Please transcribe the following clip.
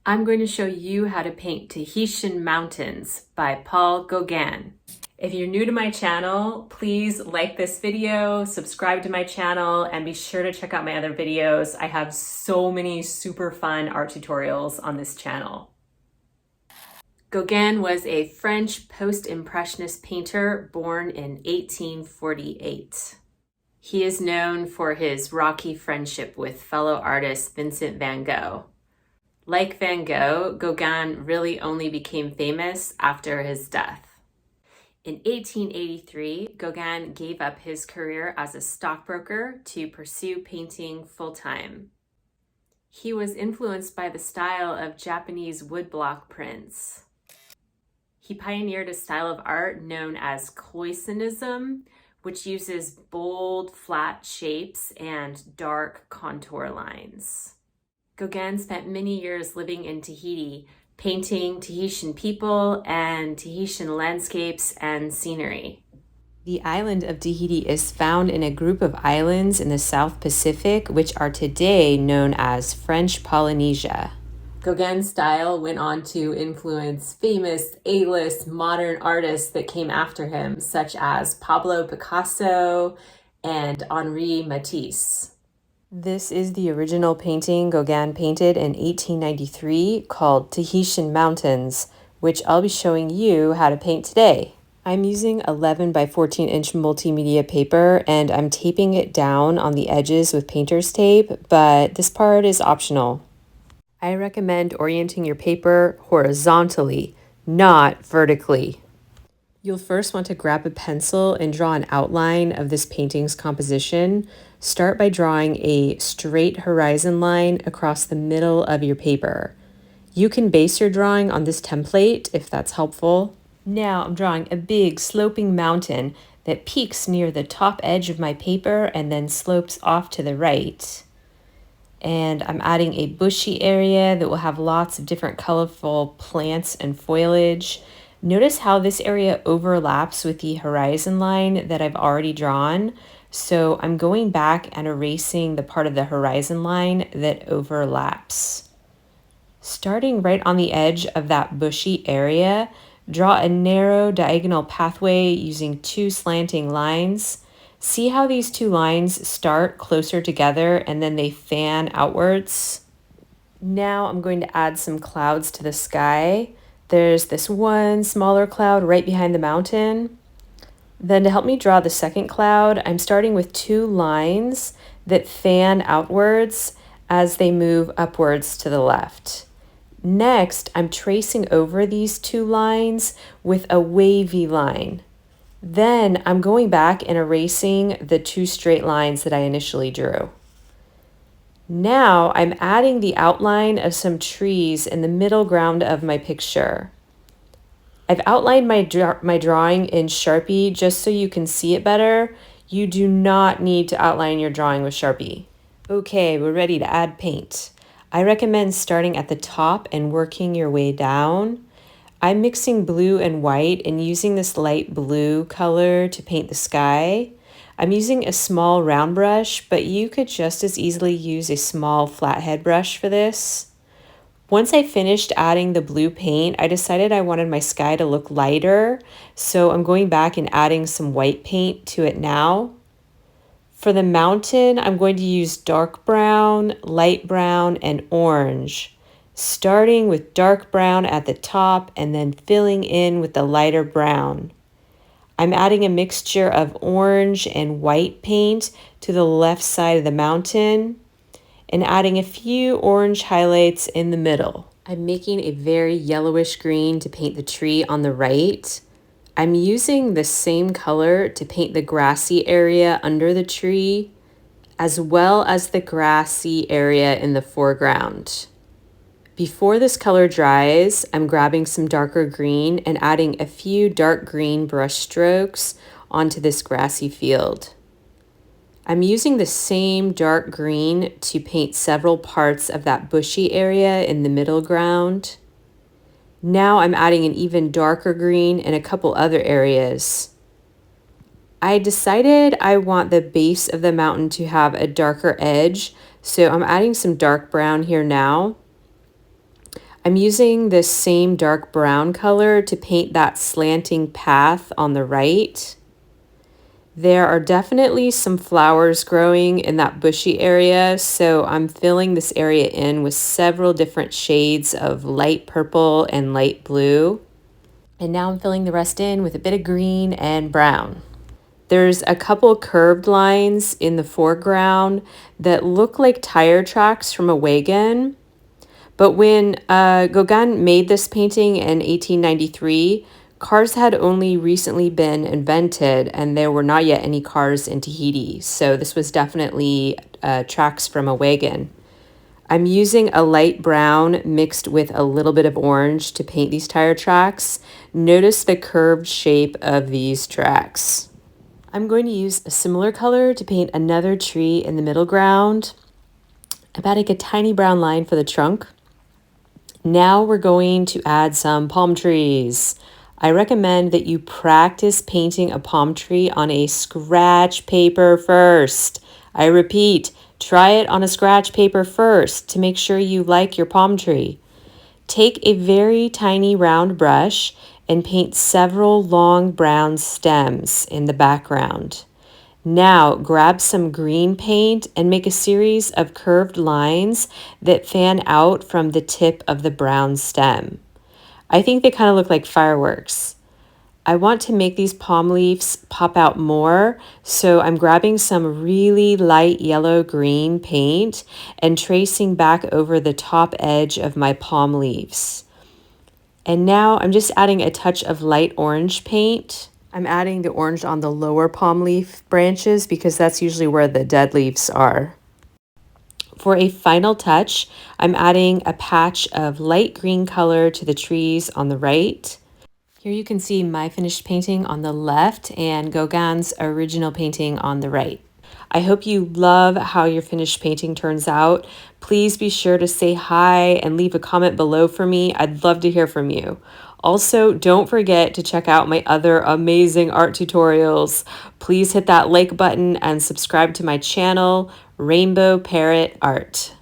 I'm going to show you how to paint Tahitian mountains by Paul Gauguin. If you're new to my channel, please like this video, subscribe to my channel, and be sure to check out my other videos. I have so many super fun art tutorials on this channel. Gauguin was a French post-impressionist painter born in 1848. He is known for his rocky friendship with fellow artist Vincent van Gogh. Like Van Gogh, Gauguin really only became famous after his death. In 1883, Gauguin gave up his career as a stockbroker to pursue painting full-time. He was influenced by the style of Japanese woodblock prints. He pioneered a style of art known as Cloisonnism, which uses bold, flat shapes and dark contour lines. Gauguin spent many years living in Tahiti, painting Tahitian people and Tahitian landscapes and scenery. The island of Tahiti is found in a group of islands in the South Pacific, which are today known as French Polynesia. Gauguin's style went on to influence famous A-list modern artists that came after him, such as Pablo Picasso and Henri Matisse. This is the original painting Gauguin painted in 1893 called Tahitian Mountains, which I'll be showing you how to paint today. I'm using 11 by 14 inch multimedia paper and I'm taping it down on the edges with painter's tape, but this part is optional. I recommend orienting your paper horizontally, not vertically. You'll first want to grab a pencil and draw an outline of this painting's composition. Start by drawing a straight horizon line across the middle of your paper. You can base your drawing on this template if that's helpful. Now I'm drawing a big sloping mountain that peaks near the top edge of my paper and then slopes off to the right. And I'm adding a bushy area that will have lots of different colorful plants and foliage. Notice how this area overlaps with the horizon line that I've already drawn. So I'm going back and erasing the part of the horizon line that overlaps. Starting right on the edge of that bushy area, draw a narrow diagonal pathway using two slanting lines. See how these two lines start closer together and then they fan outwards? Now I'm going to add some clouds to the sky. There's this one smaller cloud right behind the mountain. Then to help me draw the second cloud, I'm starting with two lines that fan outwards as they move upwards to the left. Next, I'm tracing over these two lines with a wavy line. Then I'm going back and erasing the two straight lines that I initially drew. Now I'm adding the outline of some trees in the middle ground of my picture. I've outlined my drawing in Sharpie just so you can see it better. You do not need to outline your drawing with Sharpie. Okay, we're ready to add paint. I recommend starting at the top and working your way down. I'm mixing blue and white and using this light blue color to paint the sky. I'm using a small round brush, but you could just as easily use a small flathead brush for this. Once I finished adding the blue paint, I decided I wanted my sky to look lighter, so I'm going back and adding some white paint to it now. For the mountain, I'm going to use dark brown, light brown, and orange, starting with dark brown at the top and then filling in with the lighter brown. I'm adding a mixture of orange and white paint to the left side of the mountain and adding a few orange highlights in the middle. I'm making a very yellowish green to paint the tree on the right. I'm using the same color to paint the grassy area under the tree, as well as the grassy area in the foreground. Before this color dries, I'm grabbing some darker green and adding a few dark green brush strokes onto this grassy field. I'm using the same dark green to paint several parts of that bushy area in the middle ground. Now I'm adding an even darker green in a couple other areas. I decided I want the base of the mountain to have a darker edge, so I'm adding some dark brown here now. I'm using this same dark brown color to paint that slanting path on the right. There are definitely some flowers growing in that bushy area, so I'm filling this area in with several different shades of light purple and light blue. And now I'm filling the rest in with a bit of green and brown. There's a couple curved lines in the foreground that look like tire tracks from a wagon. But when Gauguin made this painting in 1893, cars had only recently been invented and there were not yet any cars in Tahiti. So this was definitely tracks from a wagon. I'm using a light brown mixed with a little bit of orange to paint these tire tracks. Notice the curved shape of these tracks. I'm going to use a similar color to paint another tree in the middle ground. I'm adding a tiny brown line for the trunk. Now we're going to add some palm trees. I recommend that you practice painting a palm tree on a scratch paper first. I repeat, try it on a scratch paper first to make sure you like your palm tree. Take a very tiny round brush and paint several long brown stems in the background. Now grab some green paint and make a series of curved lines that fan out from the tip of the brown stem. I think they kind of look like fireworks. I want to make these palm leaves pop out more, so I'm grabbing some really light yellow-green paint and tracing back over the top edge of my palm leaves. And now I'm just adding a touch of light orange paint. I'm adding the orange on the lower palm leaf branches because that's usually where the dead leaves are. For a final touch, I'm adding a patch of light green color to the trees on the right. Here you can see my finished painting on the left and Gauguin's original painting on the right. I hope you love how your finished painting turns out. Please be sure to say hi and leave a comment below for me. I'd love to hear from you. Also, don't forget to check out my other amazing art tutorials. Please hit that like button and subscribe to my channel, Rainbow Parrot Art.